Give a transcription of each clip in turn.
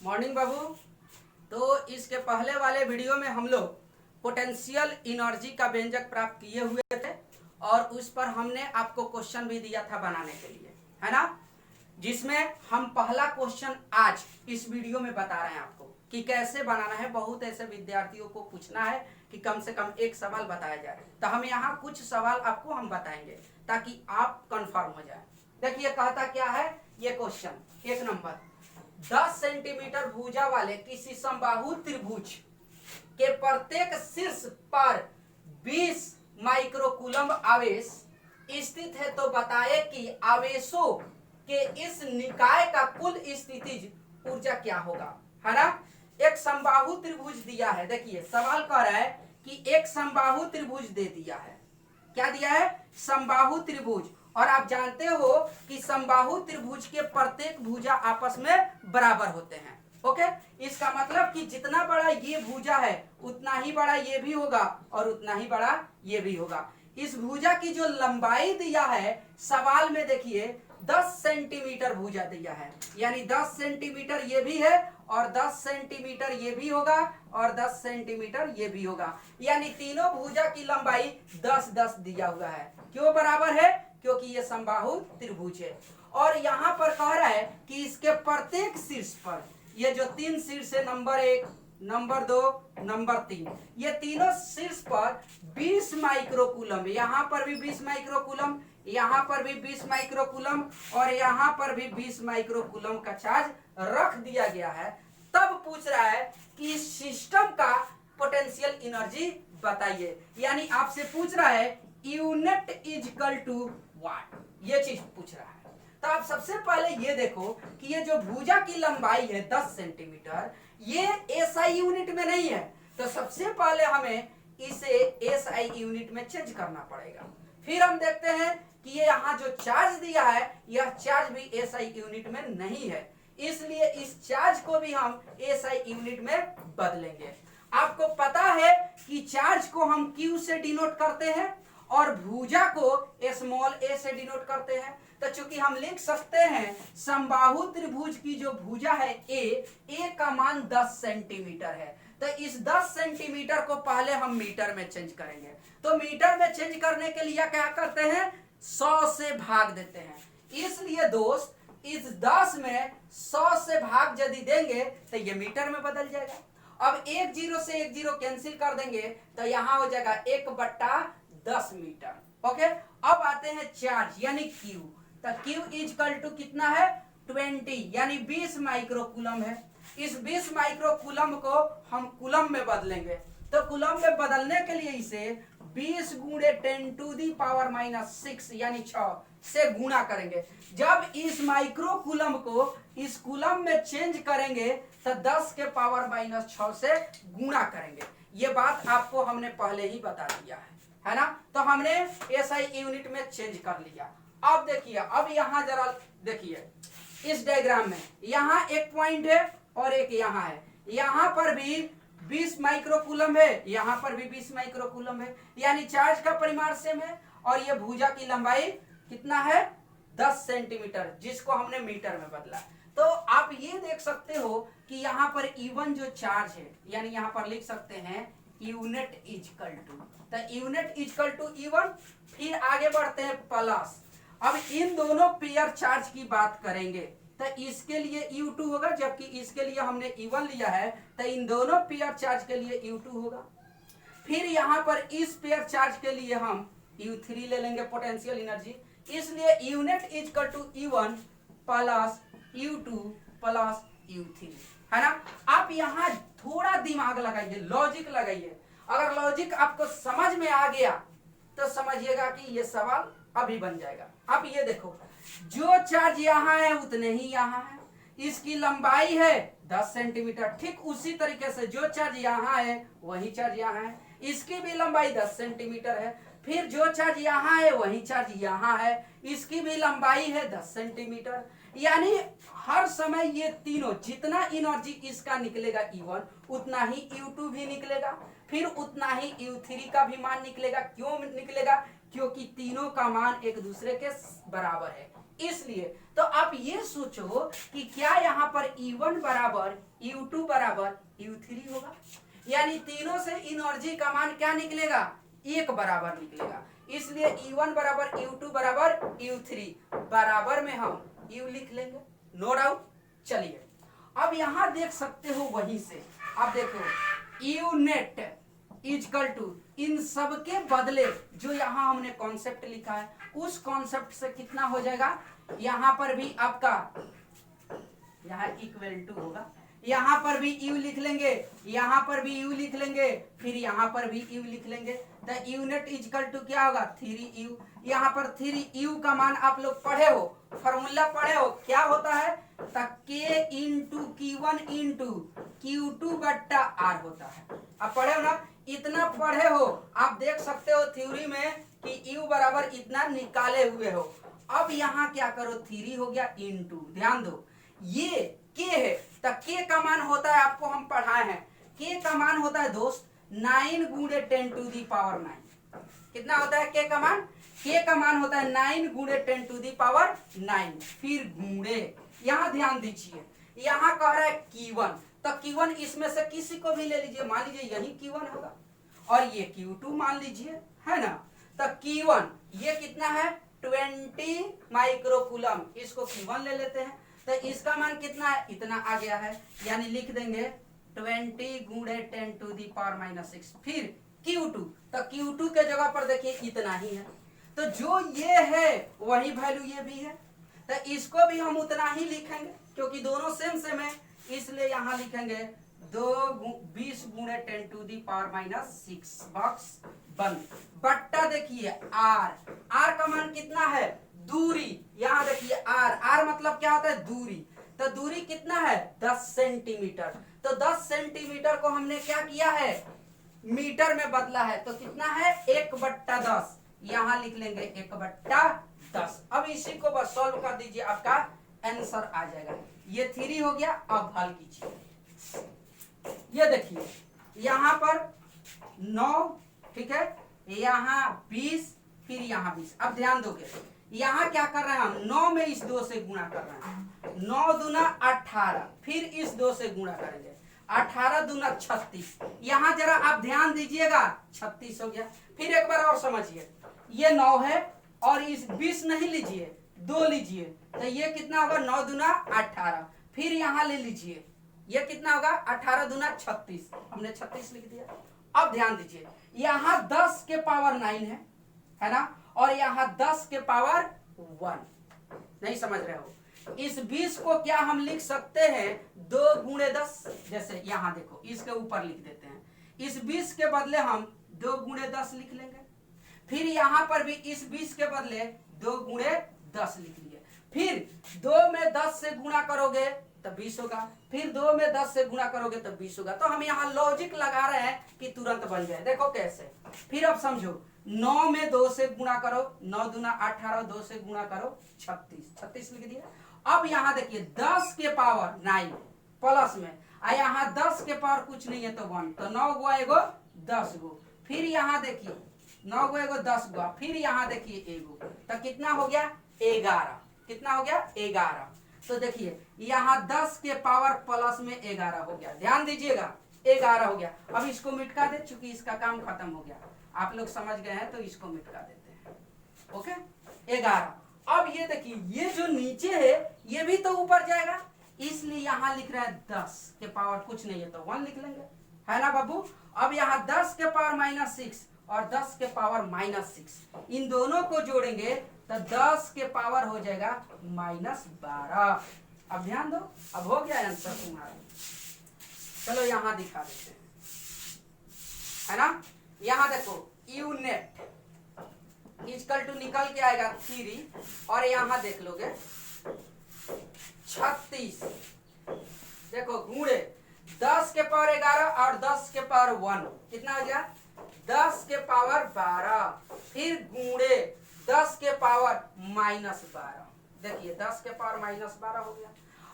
Morning बाबू। तो इसके पहले वाले वीडियो में हम लोग पोटेंशियल एनर्जी का व्यंजक प्राप्त किए हुए थे और उस पर हमने आपको क्वेश्चन भी दिया था बनाने के लिए, है ना। जिसमें हम पहला क्वेश्चन आज इस वीडियो में बता रहे हैं आपको कि कैसे बनाना है। बहुत ऐसे विद्यार्थियों को पूछना है कि कम से कम एक सवाल बताया जाए, तो हम यहाँ कुछ सवाल आपको हम बताएंगे ताकि आप कंफर्म हो जाए। देखिए कहता क्या है ये क्वेश्चन। एक नंबर, 10 सेंटीमीटर भुजा वाले किसी समबाहु त्रिभुज के प्रत्येक शीर्ष पर 20 माइक्रोकूलम आवेश स्थित है, तो बताए कि आवेशों के इस निकाय का कुल स्थितिज ऊर्जा क्या होगा, है ना। एक समबाहु त्रिभुज दिया है। देखिए सवाल कह रहा है कि एक समबाहु त्रिभुज दे दिया है। क्या दिया है? समबाहु त्रिभुज। और आप जानते हो कि समबाहु त्रिभुज के प्रत्येक भुजा आपस में बराबर होते हैं। ओके, इसका मतलब कि जितना बड़ा ये भुजा है उतना ही बड़ा ये भी होगा और उतना ही बड़ा ये भी होगा। इस भुजा की जो लंबाई दिया है सवाल में, देखिए 10 सेंटीमीटर भुजा दिया है, यानी 10 सेंटीमीटर ये भी है और 10 सेंटीमीटर ये भी होगा और 10 सेंटीमीटर ये भी होगा, यानी तीनों भुजा की लंबाई 10-10 दिया हुआ है। क्यों बराबर है? क्योंकि ये समबाहु त्रिभुज है। और यहाँ पर कह रहा है कि इसके प्रत्येक शीर्ष पर, ये जो 3 शीर्ष है, नंबर 1, नंबर 2, नंबर 3, ये तीनों शीर्ष पर 20 माइक्रोकूलम, यहाँ पर भी 20 माइक्रोकूलम, यहाँ पर भी 20 माइक्रोकूलम और यहाँ पर भी 20 माइक्रोकूलम का चार्ज रख दिया गया है। तब पूछ रहा है कि इस सिस्टम का पोटेंशियल एनर्जी बताइए, यानी आपसे पूछ रहा है यूनिट इजकल टू वाट, ये चीज पूछ रहा है। तो आप सबसे पहले ये देखो कि ये जो भुजा की लंबाई है 10 सेंटीमीटर, ये एसआई यूनिट में नहीं है, तो सबसे पहले हमें इसे एसआई यूनिट में चेंज करना पड़ेगा। फिर हम देखते हैं कि ये यहाँ जो चार्ज दिया है यह चार्ज भी एसआई यूनिट में नहीं है, इसलिए इस चार्ज को भी हम एसआई यूनिट में बदलेंगे। आपको पता है कि चार्ज को हम क्यू से डिनोट करते हैं और भुजा को स्मॉल ए से डिनोट करते हैं। तो चूंकि हम लिख सकते हैं समबाहु त्रिभुज की जो भुजा है ए का मान 10 सेंटीमीटर है, तो इस 10 सेंटीमीटर को पहले हम मीटर में चेंज करेंगे। तो मीटर में चेंज करने के लिए क्या करते हैं? 100 से भाग देते हैं। इसलिए दोस्त, इस 10 में 100 से भाग यदि देंगे तो ये मीटर में बदल जाएगा। अब 1 0 से 1 0 कैंसिल कर देंगे तो यहां हो जाएगा 1/10 मीटर। ओके, अब आते हैं चार्ज यानी क्यू। तो क्यू इजकल टू कितना है? 20, यानी 20 माइक्रोकूलम है। इस 20 माइक्रोकूलम को हम कूलम में बदलेंगे, तो कूलम में बदलने के लिए इसे 20 गुणे 10⁻⁻6 यानी 6 से गुणा करेंगे। जब इस माइक्रोकूलम को इस कूलम में चेंज करेंगे तो 10⁻⁻6 से गुणा करेंगे। ये बात आपको हमने पहले ही बता दिया है ना। तो हमने एसआई यूनिट में चेंज कर लिया। अब देखिए, अब यहां जरा देखिए इस डायग्राम में, यहां एक पॉइंट है और एक यहां है। यहां पर भी 20 माइक्रोकूलम है, यहां पर भी 20 माइक्रोकूलम है, यानी चार्ज का परिमाण सेम है। और ये भुजा की लंबाई कितना है? 10 सेंटीमीटर, जिसको हमने मीटर में बदला। तो आप ये देख सकते हो कि यहाँ पर E1 जो चार्ज है, यानी यहाँ पर लिख सकते हैं यूनिट इजकल टू, तो यूनिट इजकल टू E1। फिर आगे बढ़ते हैं प्लस। अब इन दोनों पेयर चार्ज की बात करेंगे तो इसके लिए U2 होगा, जबकि इसके लिए हमने E1 लिया है, तो इन दोनों पेयर चार्ज के लिए U2 होगा। फिर यहां पर इस पेयर चार्ज के लिए हम U3 ले लेंगे पोटेंशियल एनर्जी, इसलिए unit is equal to E1 plus U2 plus U3, है ना। आप यहां थोड़ा दिमाग लगाइए, लॉजिक लगाइए। अगर लॉजिक आपको समझ में आ गया तो समझिएगा कि ये सवाल अभी बन जाएगा। अब ये देखो, जो चार्ज यहाँ है उतने ही यहाँ है, इसकी लंबाई है 10 सेंटीमीटर। ठीक उसी तरीके से जो चार्ज यहाँ है वही चार्ज यहाँ है, इसकी भी लंबाई 10 सेंटीमीटर है। फिर जो चार्ज यहाँ है वही चार्ज यहाँ है, इसकी भी लंबाई है 10 सेंटीमीटर। यानी हर समय ये तीनों, जितना एनर्जी इसका निकलेगा E1 उतना ही U2 भी निकलेगा, फिर उतना ही U3 का भी मान निकलेगा। क्यों निकलेगा? क्योंकि तीनों का मान एक दूसरे के बराबर है, इसलिए तो आप ये सोचो कि क्या यहाँ पर U1 बराबर U2 बराबर U3 होगा, यानी तीनों से एनर्जी का मान क्या निकलेगा, एक बराबर निकलेगा। इसलिए U1 बराबर U2 बराबर U3 बराबर में हम U लिख लेंगे, नो डाउट। चलिए अब यहां देख सकते हो, वहीं से अब देखो U नेट इजकल टू इन सब के बदले जो यहां हमने कॉन्सेप्ट लिखा है उस कॉन्सेप्ट से कितना हो जाएगा, यहां पर भी आपका यहाँ इक्वल टू होगा, यहाँ पर भी U लिख लेंगे, यहाँ पर भी U लिख लेंगे, फिर यहाँ पर भी U लिख लेंगे। तो U नेट इजकल टू क्या होगा 3U। यहाँ पर 3U का मान आप लोग पढ़े हो, फॉर्मूला पढ़े हो, क्या होता है K into Q1 into Q2 बट्टा R होता है। अब पढ़े हो ना, इतना पढ़े हो, आप देख सकते हो थ्योरी में कि U बराबर इतना निकाले हुए हो। अब यहाँ क्या करो, 3 हो गया इंटू, ध्यान दो ये के है, तो के का मान होता है, आपको हम पढ़ाए हैं, के का मान होता है दोस्त 9 गुणे 10 टू दी पावर 9। कितना होता है के का मान, के का मान होता है 9 गुणे 10 टू दी पावर 9। फिर गुणे, यहाँ ध्यान दीजिए, यहाँ कह रहा है Q1, तो Q1 इसमें से किसी को भी ले लीजिए, मान लीजिए यही Q1 होगा, और ये Q2 मान लीजिए, है ना। तो Q1 ये कितना है 20 माइक्रोकूलम, इसको Q1 ले लेते हैं, तो इसका मान कितना है, इतना आ गया है, यानी लिख देंगे 20 गुणे 10 टू दी पावर -6। फिर Q2, तो Q2 के जगह पर देखिए इतना ही है, तो जो ये है वही वैल्यू ये भी है, तो इसको भी हम उतना ही लिखेंगे क्योंकि दोनों सेम सेम है, इसलिए यहां लिखेंगे 20 गुणे 10 टू दी पावर -6 बॉक्स बंद, बट्टा देखिए आर का मान कितना है, दूरी, यहां देखिए आर मतलब क्या होता है दूरी, तो दूरी कितना है 10 सेंटीमीटर, तो 10 सेंटीमीटर को हमने क्या किया है मीटर में बदला है, तो कितना है 1/10, यहां लिख लेंगे 1/10। अब इसी को बस सॉल्व कर दीजिए, आपका आंसर आ जाएगा। ये 3 हो गया, अब हल कीजिए। ये देखिए यहां पर 9, ठीक है, यहाँ 20, फिर यहाँ 20। अब ध्यान दोगे, यहाँ क्या कर रहे हैं हम 9 में इस 2 से गुणा कर रहे हैं, 9 दूना 18, फिर इस 2 से गुणा करेंगे, 18 दूना 36, यहाँ जरा आप ध्यान दीजिएगा 36 हो गया। फिर एक बार और समझिए, ये 9 है और इस 20 नहीं लीजिए, 2 लीजिए, तो ये कितना होगा 9 दूना 18, फिर यहाँ ले लीजिए, ये कितना होगा 18 दूना 36, हमने 36 लिख दिया। अब ध्यान दीजिए, यहाँ 10 के पावर 9 है ना, और यहाँ 10 के पावर 1, नहीं समझ रहे हो। इस 20 को क्या हम लिख सकते हैं 2 गुणे 10, जैसे यहाँ देखो इसके ऊपर लिख देते हैं, इस 20 के बदले हम 2 गुणे 10 लिख लेंगे, फिर यहाँ पर भी इस 20 के बदले 2 गुणे 10 लिख लिए, फिर 2 में 10 से गुणा करोगे तो 20 होगा, फिर 2 में 10 से गुणा करोगे तो 20 होगा। तो हम यहाँ लॉजिक लगा रहे हैं कि तुरंत बन जाए, देखो कैसे। फिर अब समझो 9 में 2 से गुणा करो, 9 दूना 18, 2 से गुणा करो 36 लिख दिया। अब यहाँ देखिए 10 के पावर 9 प्लस में, यहाँ 10 के पावर कुछ नहीं है तो 1, तो 9 गुआ एगो 10 गो, फिर यहाँ देखिए 9 गो एगो 10 गुआ, फिर यहाँ देखिए एगो, तो कितना हो गया 11, कितना हो गया 11। तो देखिए यहाँ 10 के पावर प्लस में 11 हो गया, ध्यान दीजिएगा 11 हो गया। अब इसको मिटका दे, चूंकि इसका काम खत्म हो गया, आप लोग समझ गए हैं तो इसको मिटका देते हैं, ओके 11। अब ये देखिए ये जो नीचे है ये भी तो ऊपर जाएगा, इसलिए यहाँ लिख रहा है 10 के पावर कुछ नहीं है तो 1 लिख लेंगे, है ना बाबू। अब यहाँ 10 के पावर -6 और 10 के पावर -6, इन दोनों को जोड़ेंगे तो 10 के पावर हो जाएगा -12। अब ध्यान दो, अब हो गया आंसर तुम्हारा। चलो यहाँ दिखा देते हैं, है ना। यहाँ देखो U नेट इक्वल टू निकल के आएगा 3, और यहाँ देख लोगे 36, देखो गुणे 10 के पावर 11 और 10 के पावर 1, कितना हो गया 10 के पावर 12, फिर गुणे 10 के पावर -12, देखिए 10 के पावर -12 हो गया।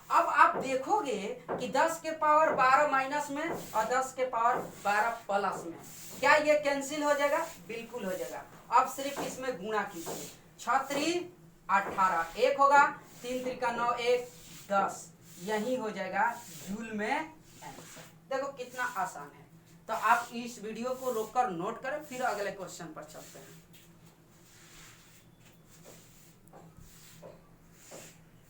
अब आप देखोगे कि 10 के पावर 12 माइनस में और 10 के पावर 12 प्लस में, क्या ये कैंसिल हो जाएगा, बिल्कुल हो जाएगा। अब सिर्फ इसमें गुणा कीजिए, 36 18, एक होगा 3 त्रिका 9, 1 10, यही हो जाएगा जूल में आंसर। देखो कितना आसान है। तो आप इस वीडियो को रोककर नोट करें, फिर अगले क्वेश्चन पर चलते हैं।